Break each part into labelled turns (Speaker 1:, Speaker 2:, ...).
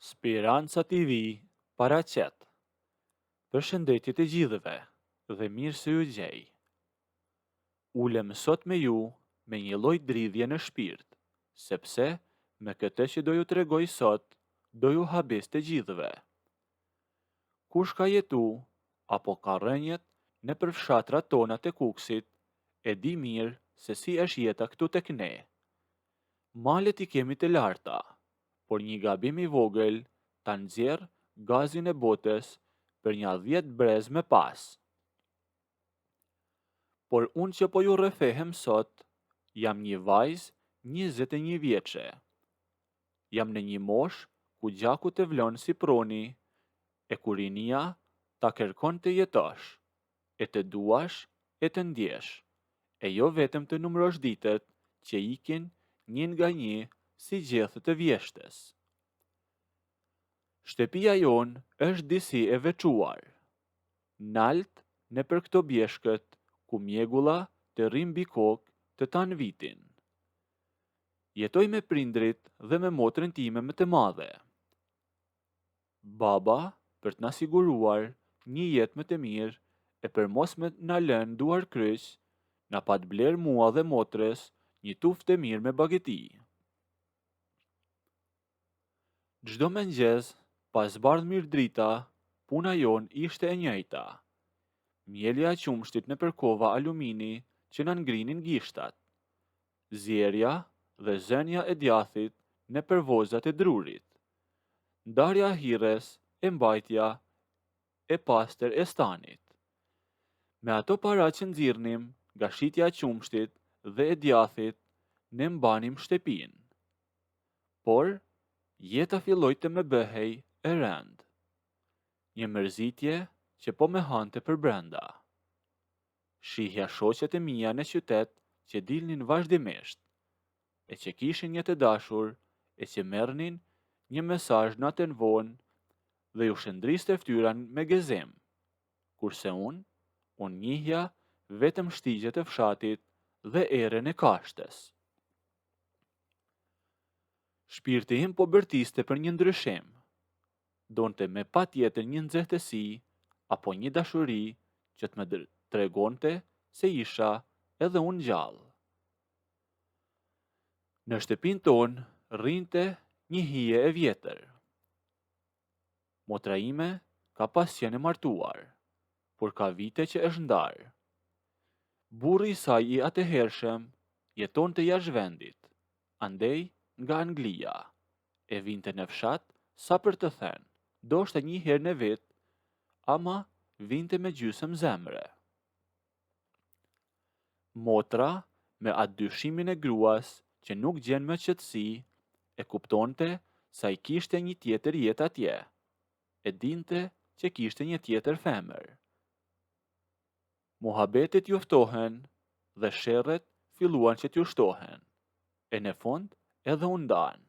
Speaker 1: Speranca TV paraqet. Përshëndetje të gjithëve dhe mirë se ju gjej. Ulem sot me ju me një lloj dridhje në shpirt, sepse me këtë që do ju tregoj sot, do ju habes të gjithëve. Kush ka jetu apo ka rënjet në për fshatrat tona të Kukësit, e di mirë se si është jeta këtu tek ne. Malet I kemi të larta, por një gabim I vogël ta nxjerr gazin e botës për një 10 brez me pas. Por unë që po ju rrëfehem sot, jam një vajzë 21 vjeçe. Jam në një mosh ku gjaku të vlon si proni, e kur rinia ta kërkon të jetosh, e të duash, e të ndjesh, e jo vetëm të numërosh ditët që ikin një nga një si gjethet të vjeshtës. Shtëpia jon është disi e veçuar. Nalt në për këto bjeshkët, ku mjegulla të rrim mbi kokë të tanë vitin. Jetoj me prindrit dhe me motrën time më të madhe. Baba, për të na siguruar një jetë më të mirë e për mos me na lënë duar kryq, na pat bler mua dhe motrës një tuftë të mirë me bageti. Çdo mëngjes, pas bardh mirë drita, puna jon ishte e njëjta. Mjelja e qumshtit në përkova alumini që na ngrinin gishtat. Zjerja dhe zënja e djathit në përvozat e drurit. Ndarja e hires e mbajtja e pastër e stanit. Me ato para që nxirrnim nga shitja e qumshtit dhe e djathit, ne mbanim shtëpin. Por, jeta filloi të më bëhej e rënd. Një mërzitje që po me hante për brenda. Shihja shoqet e mia në qytet që dilnin vazhdimisht, e që kishin një të dashur, e që merrnin një mesazh natën vonë dhe ju shëndriste ftyran me gëzim, kurse unë njihja vetëm shtigjet e fshatit dhe erën e kashtës. Shpirti im po bërtiste për një ndryshim. Donte me patjetër një nxehtësi apo një dashuri që të më tregonte se isha edhe unë gjallë. Në shtëpin tonë rrinte një hije e vjetër. Motra ime ka pas qenë e martuar, por ka vite që është ndarë. Burri I saj I atëhershëm jetonte jashtë vendit, andej nga Anglia, e vinte në fshat sa për të thënë, ndoshta një herë në vit, ama vinte me gjysmë zemre. Motra, me atë dyshimin e gruas që nuk gjen më qetësi, e kuptonte sa I kishte një tjetër jetë atje, e dinte që kishte një tjetër femër. Muhabetet juftohen dhe sherret filluan që t'ju shtohen, e në fund edhe u ndan.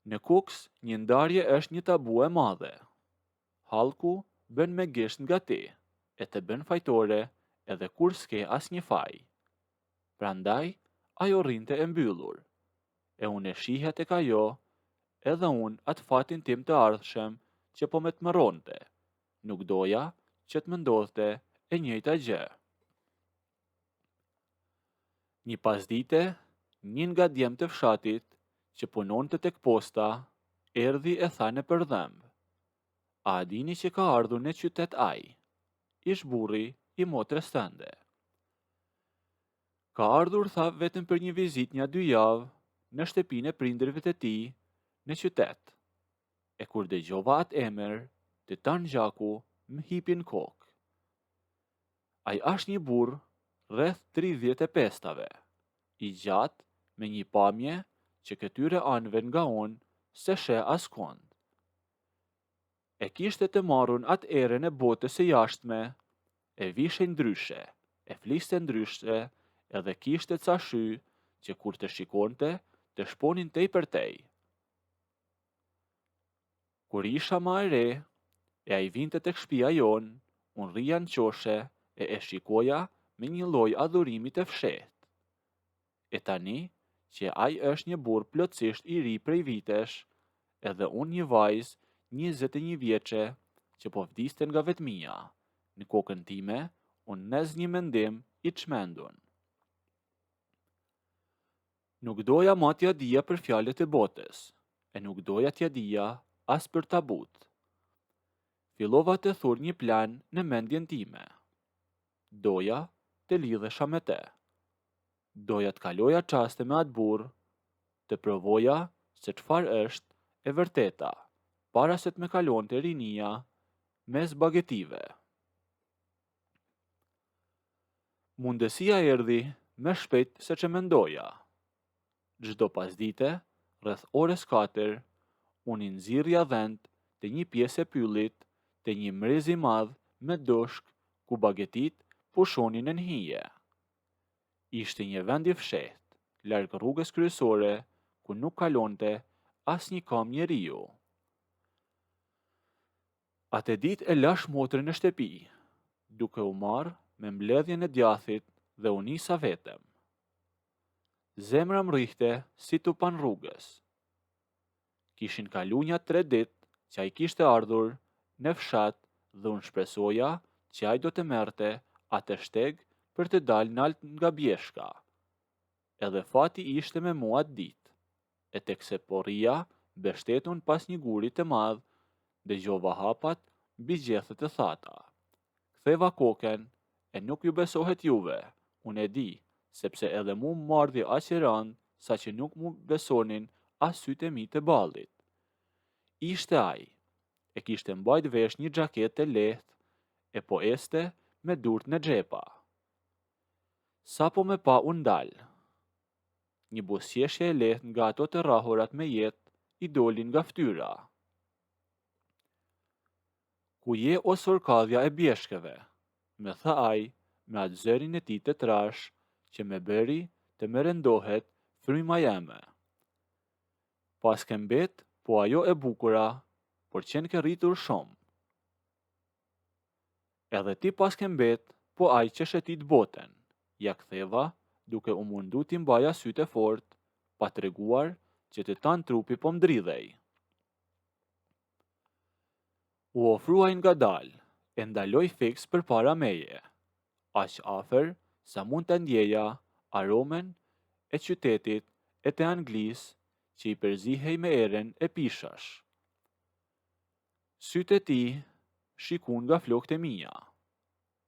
Speaker 1: Në Kuks një ndarje është një tabu e madhe. Hallku bën me gisht nga ti, e të bën fajtore edhe kur s'ke as një faj. Prandaj, ajo rrinte e mbyllur, e unë e shihja tek ajo, edhe unë atë fatin tim të ardhshëm që po me të mëronte. Nuk doja që të më ndodhte e njëjta gjë. Një pasdite, një nga djemt të fshatit që punonte tek posta, erdhi e tha në përdhëmb: "A dini që ka ardhur në qytet ai? Ish burri I motrës tënde." Ka ardhur, tha, vetëm për një vizit një 2 javë në shtëpinë e prindërve të tij në qytet. E kur dëgjova atë emër, të tanë gjaku më hipin kokë. Ai është një burr rreth 35-tave, I gjatë me një pamje që këtyre anëve nga unë se she askund. E kishte të marrun atë erën e botës së jashtme, e vishej ndryshe, e fliste ndryshe, edhe kishte ca shy që kur të shikonte, të shponin tej për tej. Kur isha ma e re, e ai vinte tek shtëpia jon, unë rrija në qoshe e shikoja me një lloj adhurimi të fshehtë. E tani që ai është një burr plotësisht I ri prej vitesh, edhe unë një vajzë 21 vjeçe që po vdiste nga vetmia. Në kokën time, unë nez një mendim I çmendun. Nuk doja ma t'ja dija për fjalët e botës, e nuk doja t'ja dija as për tabut. Fillova të thur një plan në mendjen time. Doja të lidhesha me te. Doja të kaloja qaste me atë burr, të provoja se çfarë është e vërteta, para se të me kalonte rinia mes bagetive. Mundësia erdhi më shpejt se që mendoja. Çdo pasdite, rreth orës 4, unë I nxirrja dhend të një pjesë e pyllit të një mrez I madh me doshk ku bagetit pushonin në hije. Ishte një vend I fshehtë, larg rrugës kryesore, ku nuk kalonte asnjë kam njeriu. Atë ditë e lash motrën në shtëpi, duke u marrë me mbledhjen e djathit dhe u nisa vetëm. Zemra më rrihte si tupan rrugës. Kishin kalu nja 3 ditë që ai kishte ardhur në fshat dhe unë shpresoja që ai do të merrte atë shteg për të dalë nalt nga bjeshka. Edhe fati ishte me mua atë ditë, e tekse po rria mbështetur pas një guri të madh, dëgjova hapat mbi gjethet e thata. Ktheva kokën e nuk ju besohet juve, unë e di, sepse edhe mu më mardhi aq e rënd sa që nuk mu besonin as sytë e mi të ballit. Ishte ai, e kishte mbajt vesh një xhaketë të lehtë, e po este me durt në xhepa. Sa po me pa unë dal. Një buzëqeshje e lehtë nga ato të rrahurat me jetë I dolin nga ftyra. Ku je o sorkadhja e bjeshkeve, me tha ai me atë zërin e tij të trash që me bëri të më rëndohet fryma jeme. Pas ke mbet, po ajo e bukura, por qenë ke rritur shumë. Edhe ti pas ke mbet, po ai që shetit botën, ja ktheva, duke u mundu t'i mbaja sytë e fort, pa treguar që të tanë trupi po mdridhej. U ofruaj nga dal, e ndaloj fiks për para meje, aq afer sa mund të ndjeja aromen e qytetit e të Anglis që I përzihej me eren e pishash. Sytë e ti shikun nga flokët e mia,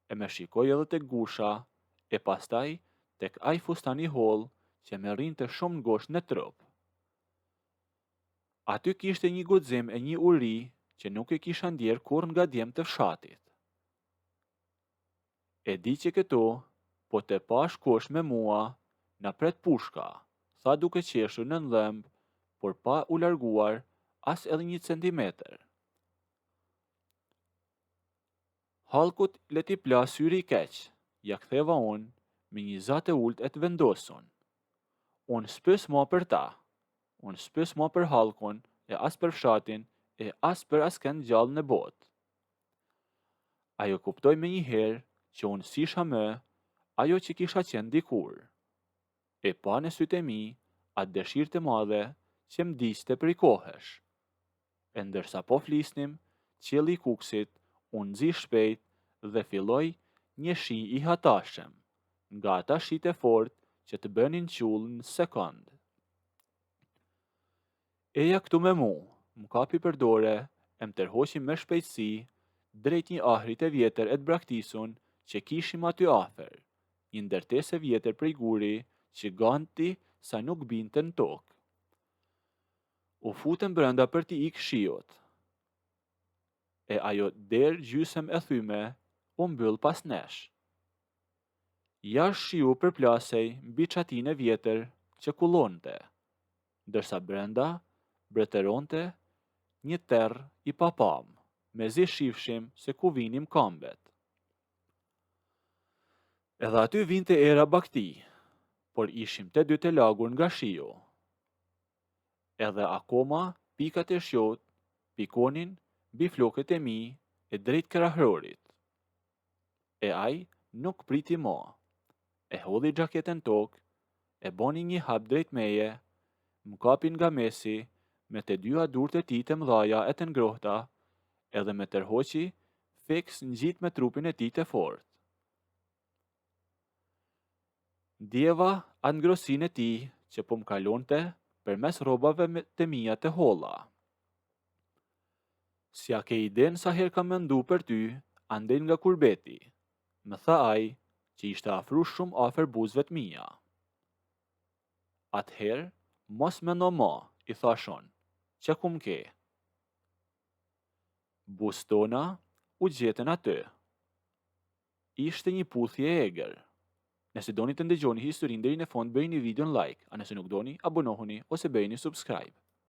Speaker 1: e me shikoj edhe tek gusha, e pastaj tek ai fustan I holl që me rrinte shumë ngosht në trup. Aty kishte një guxim e një uri që nuk e kisha ndjer kurrë nga djemt të fshatit. E di që këtu, po të pash kosh me mua, na pret pushka, tha duke qeshur në dhëmb, por pa u larguar as edhe 1 centimetër. Hallkut le t'i plas syri I keq, ja ktheva unë, me një zat e ult e të vendosun. Unë s'pys ma për ta, unë s'pys ma për hallkun, e as për fshatin, e as për askën gjallë në botë. Ajo kuptoj me një herë që unë s'isha më ajo që kisha qenë dikur. E pa në sytë e mi atë dëshirë të madhe që m'diste për I kohesh. E ndërsa po flisnim, qielli I kuksit unë nxi shpejt dhe filloi një shi I hatashëm, nga ata shite fort që të bënin qull në sekond. Eja këtu me mu, më kapi për dore, e më tërhoqi me shpejtësi drejt një ahrit e vjetër e të braktisun që kishim aty afer, një ndërtesë e vjetër prej guri që ganti sa nuk binte në tokë. U futëm brenda për t'i ik shiut, e ajo derë gjysëm e thyme u mbyll pas nesh. Jash shiu përplasej mbi çatin e vjetër që kullonte, ndërsa brenda mbretëronte një terr I papam, mezi shifshim se ku vinim kambet. Edhe aty vinte era bakti, por ishim të dy të lagur nga shiu. Edhe akoma pikat e shiut pikonin mbi flokët e mi e drejt krahërorit. E ai nuk priti mo, e hodhi xhaketën tokë, e boni një hap drejt meje, më kapin nga mesi me të dyja durët e tij të mëdhaja e të ngrohta, edhe me tërhoqi fiks ngjit me trupin e tij të fortë. Ndjeva atë ngrohësinë e tij që po më kalonte përmes rrobave të mia të holla. Si a ke iden sa herë kam mendu për ty, andej nga kurbeti, më tha ai që ishte afru shumë afer buzëve të mia. Atëherë, mos mendo më, i thashon, që kum ke. Buzët tona u gjetën aty. Ishte një puthje e egër. Nëse doni të ndëgjoni historinë deri në fund, bëjini videon like, a nëse nuk doni, abonohuni ose bëjini subscribe.